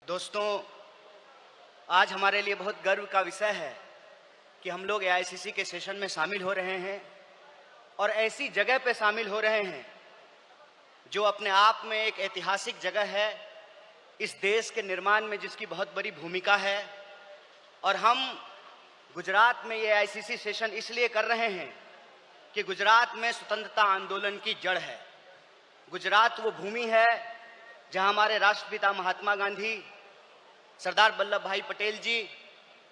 दोस्तों, आज हमारे लिए बहुत गर्व का विषय है कि हम लोग एआईसीसी के सेशन में शामिल हो रहे हैं और ऐसी जगह पे शामिल हो रहे हैं जो अपने आप में एक ऐतिहासिक जगह है, इस देश के निर्माण में जिसकी बहुत बड़ी भूमिका है। और हम गुजरात में ये एआईसीसी सेशन इसलिए कर रहे हैं कि गुजरात में स्वतंत्रता आंदोलन की जड़ है। गुजरात वो भूमि है जहां हमारे राष्ट्रपिता महात्मा गांधी, सरदार वल्लभ भाई पटेल जी,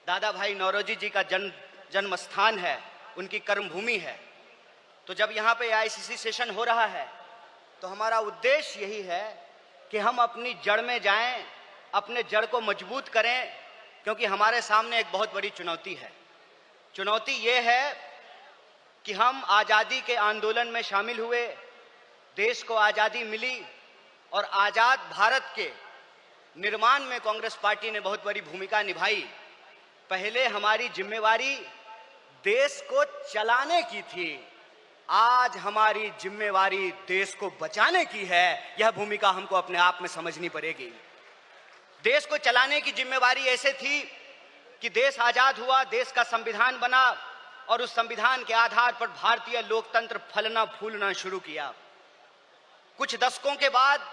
दादा भाई नौरोजी जी का जन्म स्थान है, उनकी कर्मभूमि है। तो जब यहाँ पे एआईसीसी सेशन हो रहा है तो हमारा उद्देश्य यही है कि हम अपनी जड़ में जाएं, अपने जड़ को मजबूत करें, क्योंकि हमारे सामने एक बहुत बड़ी चुनौती है। चुनौती ये है कि हम आज़ादी के आंदोलन में शामिल हुए, देश को आज़ादी मिली और आज़ाद भारत के निर्माण में कांग्रेस पार्टी ने बहुत बड़ी भूमिका निभाई। पहले हमारी जिम्मेवारी देश को चलाने की थी, आज हमारी जिम्मेवारी देश को बचाने की है। यह भूमिका हमको अपने आप में समझनी पड़ेगी। देश को चलाने की जिम्मेवारी ऐसे थी कि देश आजाद हुआ, देश का संविधान बना और उस संविधान के आधार पर भारतीय लोकतंत्र फलना फूलना शुरू किया। कुछ दशकों के बाद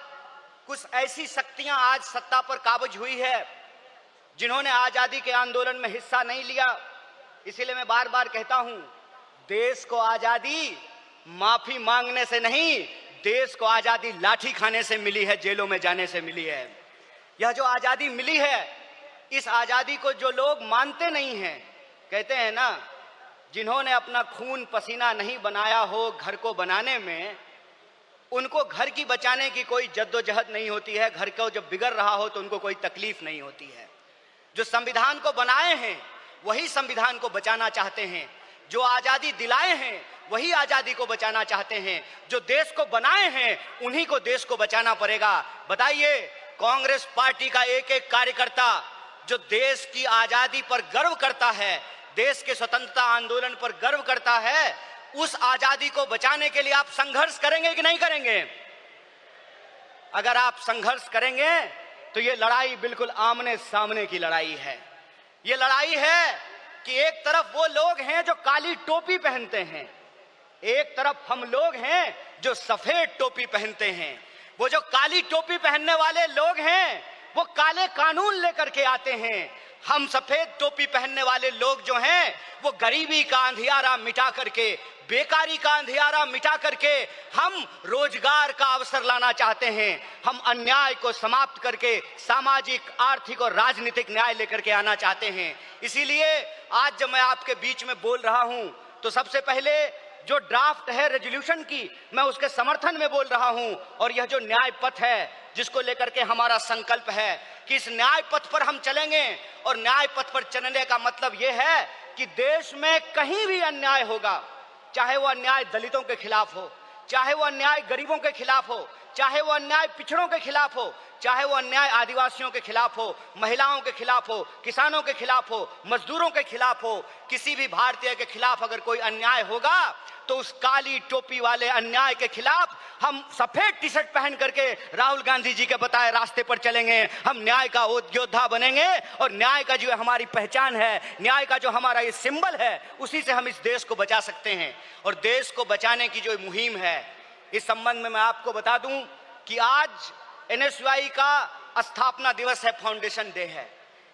कुछ ऐसी शक्तियां आज सत्ता पर काबिज हुई है जिन्होंने आजादी के आंदोलन में हिस्सा नहीं लिया। इसीलिए मैं बार बार कहता हूं, देश को आजादी माफी मांगने से नहीं, देश को आजादी लाठी खाने से मिली है, जेलों में जाने से मिली है। यह जो आजादी मिली है, इस आजादी को जो लोग मानते नहीं हैं, कहते हैं ना, जिन्होंने अपना खून पसीना नहीं बनाया हो घर को बनाने में, उनको घर की बचाने की कोई जद्दोजहद नहीं होती है। घर को जब बिगड़ रहा हो तो उनको कोई तकलीफ नहीं होती है। जो संविधान को बनाए हैं वही संविधान को बचाना चाहते हैं, जो आजादी दिलाए हैं वही आजादी को बचाना चाहते हैं, जो देश को बनाए हैं उन्हीं को देश को बचाना पड़ेगा। बताइए, कांग्रेस पार्टी का एक एक कार्यकर्ता जो देश की आजादी पर गर्व करता है, देश के स्वतंत्रता आंदोलन पर गर्व करता है, उस आजादी को बचाने के लिए आप संघर्ष करेंगे कि नहीं करेंगे? अगर आप संघर्ष करेंगे तो ये लड़ाई बिल्कुल आमने सामने की लड़ाई है। ये लड़ाई है कि एक तरफ वो लोग हैं जो काली टोपी पहनते हैं, एक तरफ हम लोग हैं जो सफेद टोपी पहनते हैं। वो जो काली टोपी पहनने वाले लोग हैं वो काले कानून लेकर के आते हैं। हम सफेद टोपी पहनने वाले लोग जो हैं वो गरीबी का अंधियारा मिटा करके, बेकारी का अंधियारा मिटा करके हम रोजगार का अवसर लाना चाहते हैं। हम अन्याय को समाप्त करके सामाजिक, आर्थिक और राजनीतिक न्याय लेकर के आना चाहते हैं। इसीलिए आज जब मैं आपके बीच में बोल रहा हूं तो सबसे पहले जो ड्राफ्ट है रेजोल्यूशन की, मैं उसके समर्थन में बोल रहा हूं। और यह जो न्याय पथ है जिसको लेकर के हमारा संकल्प है कि इस न्याय पथ पर हम चलेंगे, और न्याय पथ पर चलने का मतलब यह है कि देश में कहीं भी अन्याय होगा, चाहे वो अन्याय दलितों के खिलाफ हो, चाहे वो अन्याय गरीबों के खिलाफ हो, चाहे वो अन्याय पिछड़ों के खिलाफ हो, चाहे वो अन्याय आदिवासियों के खिलाफ हो, महिलाओं के खिलाफ हो, किसानों के खिलाफ हो, मजदूरों के खिलाफ हो, किसी भी भारतीय के खिलाफ अगर कोई अन्याय होगा तो उस काली टोपी वाले अन्याय के खिलाफ हम सफेद टी शर्ट पहन करके राहुल गांधी जी के बताए रास्ते पर चलेंगे। हम न्याय का योद्धा बनेंगे और न्याय का जो हमारी पहचान है, न्याय का जो हमारा ये सिंबल है, उसी से हम इस देश को बचा सकते हैं। और देश को बचाने की जो मुहिम है, इस संबंध में मैं आपको बता दूं कि आज एनएसयूआई का स्थापना दिवस है, फाउंडेशन डे है।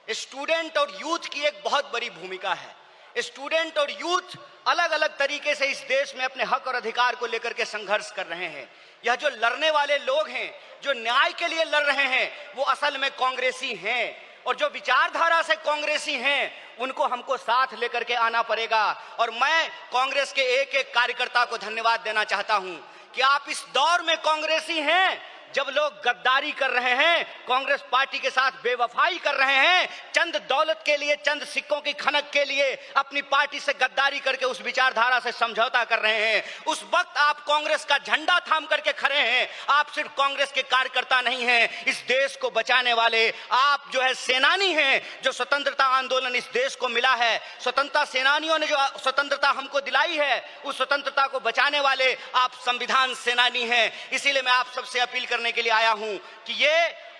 स्टूडेंट और यूथ की एक बहुत बड़ी भूमिका है। स्टूडेंट और यूथ अलग अलग तरीके से इस देश में अपने हक और अधिकार को लेकर के संघर्ष कर रहे हैं। यह जो लड़ने वाले लोग हैं, जो न्याय के लिए लड़ रहे हैं, वो असल में कांग्रेसी हैं। और जो विचारधारा से कांग्रेसी हैं उनको हमको साथ लेकर के आना पड़ेगा। और मैं कांग्रेस के एक एक कार्यकर्ता को धन्यवाद देना चाहता हूं कि आप इस दौर में कांग्रेसी हैं जब लोग गद्दारी कर रहे हैं, कांग्रेस पार्टी के साथ बेवफाई कर रहे हैं, चंद दौलत के लिए, चंद सिक्कों की खनक के लिए अपनी पार्टी से गद्दारी करके उस विचारधारा से समझौता कर रहे हैं, उस वक्त आप कांग्रेस का झंडा थाम करके खड़े हैं। आप सिर्फ कांग्रेस के कार्यकर्ता नहीं हैं, इस देश को बचाने वाले आप जो है सेनानी हैं। जो स्वतंत्रता आंदोलन इस देश को मिला है, स्वतंत्रता सेनानियों ने जो स्वतंत्रता हमको दिलाई है, उस स्वतंत्रता को बचाने वाले आप संविधान सेनानी हैं। इसीलिए मैं आप सबसे अपील करने के लिए आया हूं कि ये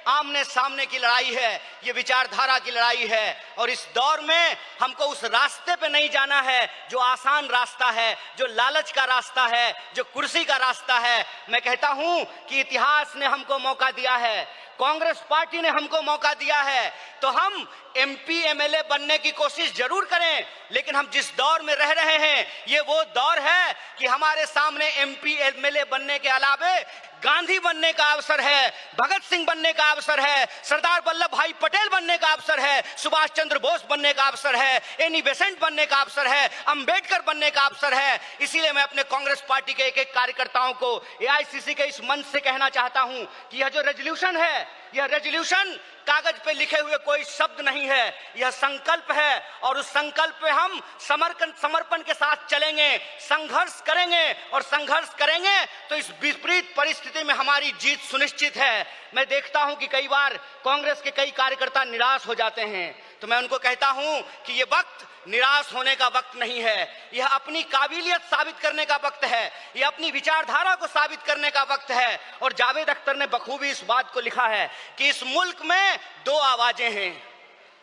आमने सामने की लड़ाई है, ये विचारधारा की लड़ाई है। और इस दौर में हमको उस रास्ते पे नहीं जाना है जो आसान रास्ता है, जो लालच का रास्ता है, जो कुर्सी का रास्ता है। मैं कहता हूं कि इतिहास ने हमको मौका दिया है, कांग्रेस पार्टी ने हमको मौका दिया है, तो हम एमपी एमएलए बनने की कोशिश जरूर करें। लेकिन हम जिस दौर में रह रहे हैं, ये वो दौर है कि हमारे सामने एमपी एमएलए बनने के अलावे गांधी बनने का अवसर है, भगत सिंह बनने का अवसर है, सरदार वल्लभ भाई पटेल बनने का अवसर है, सुभाष चंद्र बोस बनने का अवसर है, एनी बेसेंट बनने का अवसर है, अंबेडकर बनने का अवसर है। इसीलिए मैं अपने कांग्रेस पार्टी के एक एक कार्यकर्ताओं को एआईसीसी के इस मंच से कहना चाहता हूं कि यह जो रेजोल्यूशन है, यह रेजोल्यूशन कागज पे लिखे हुए कोई शब्द नहीं है, यह संकल्प है। और उस संकल्प पे हम समर्पण के साथ चलेंगे, संघर्ष करेंगे, और संघर्ष करेंगे तो इस विपरीत परिस्थिति में हमारी जीत सुनिश्चित है। मैं देखता हूं कि कई बार कांग्रेस के कई कार्यकर्ता निराश हो जाते हैं, तो मैं उनको कहता हूं कि यह वक्त निराश होने का वक्त नहीं है, यह अपनी काबिलियत साबित करने का वक्त है, यह अपनी विचारधारा को साबित करने का वक्त है। और जावेद अख्तर ने बखूबी इस बात को लिखा है कि इस मुल्क में दो आवाजें हैं,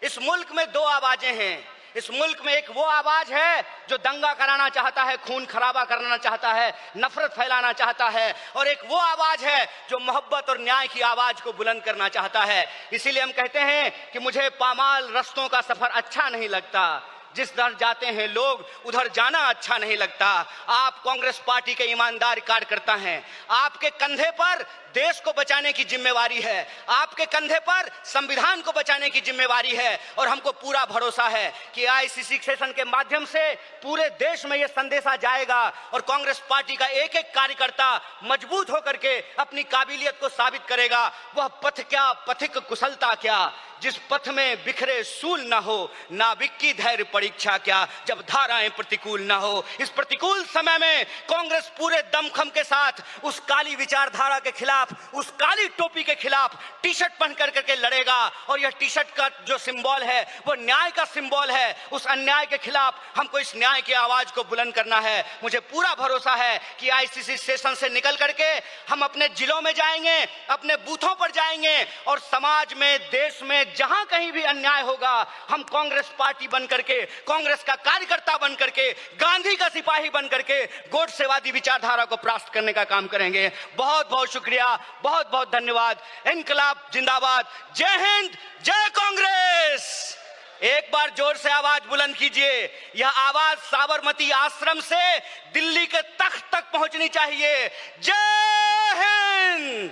इस मुल्क में दो आवाजें हैं। इस मुल्क में एक वो आवाज है जो दंगा कराना चाहता है, खून खराबा करना चाहता है, नफरत फैलाना चाहता है, और एक वो आवाज है जो मोहब्बत और न्याय की आवाज को बुलंद करना चाहता है। इसीलिए हम कहते हैं कि मुझे पामाल रस्तों का सफर अच्छा नहीं लगता, जिस दर जाते हैं लोग उधर जाना अच्छा नहीं लगता। आप कांग्रेस पार्टी के ईमानदार कार्यकर्ता हैं, आपके कंधे पर देश को बचाने की जिम्मेवारी है, आपके कंधे पर संविधान को बचाने की जिम्मेवारी है। और हमको पूरा भरोसा है कि आईसीसी सेशन के माध्यम से पूरे देश में यह संदेशा जाएगा और कांग्रेस पार्टी का एक एक कार्यकर्ता मजबूत होकर के अपनी काबिलियत को साबित करेगा। वह पथ क्या, पथिक कुशलता क्या, जिस पथ में बिखरे सूल ना हो, नाविक की धैर्य परीक्षा क्या, जब धाराएं प्रतिकूल ना हो। इस प्रतिकूल समय में कांग्रेस पूरे दमखम के साथ उस काली विचारधारा के खिलाफ, उस काली टोपी के खिलाफ टी शर्ट पहन करके लड़ेगा। और यह टी शर्ट का जो सिंबल है वो न्याय का सिंबल है। उस अन्याय के खिलाफ हमको इस न्याय की आवाज को बुलंद करना है। मुझे पूरा भरोसा है कि आईसीसी सेशन से निकल करके हम अपने जिलों में जाएंगे, अपने बूथों पर जाएंगे, और समाज में, देश में जहां कहीं भी अन्याय होगा, हम कांग्रेस पार्टी बन करके, कांग्रेस का कार्यकर्ता बन करके, गांधी का सिपाही बन करके गोडसेवादी विचारधारा को परास्त करने का काम करेंगे। बहुत बहुत शुक्रिया, बहुत बहुत धन्यवाद। इनकलाब जिंदाबाद, जय हिंद, जय कांग्रेस। एक बार जोर से आवाज बुलंद कीजिए। यह आवाज साबरमती आश्रम से दिल्ली के तख्त तक पहुंचनी चाहिए। जय हिंद,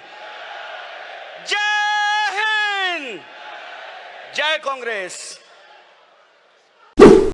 जय हिंद, जय कांग्रेस।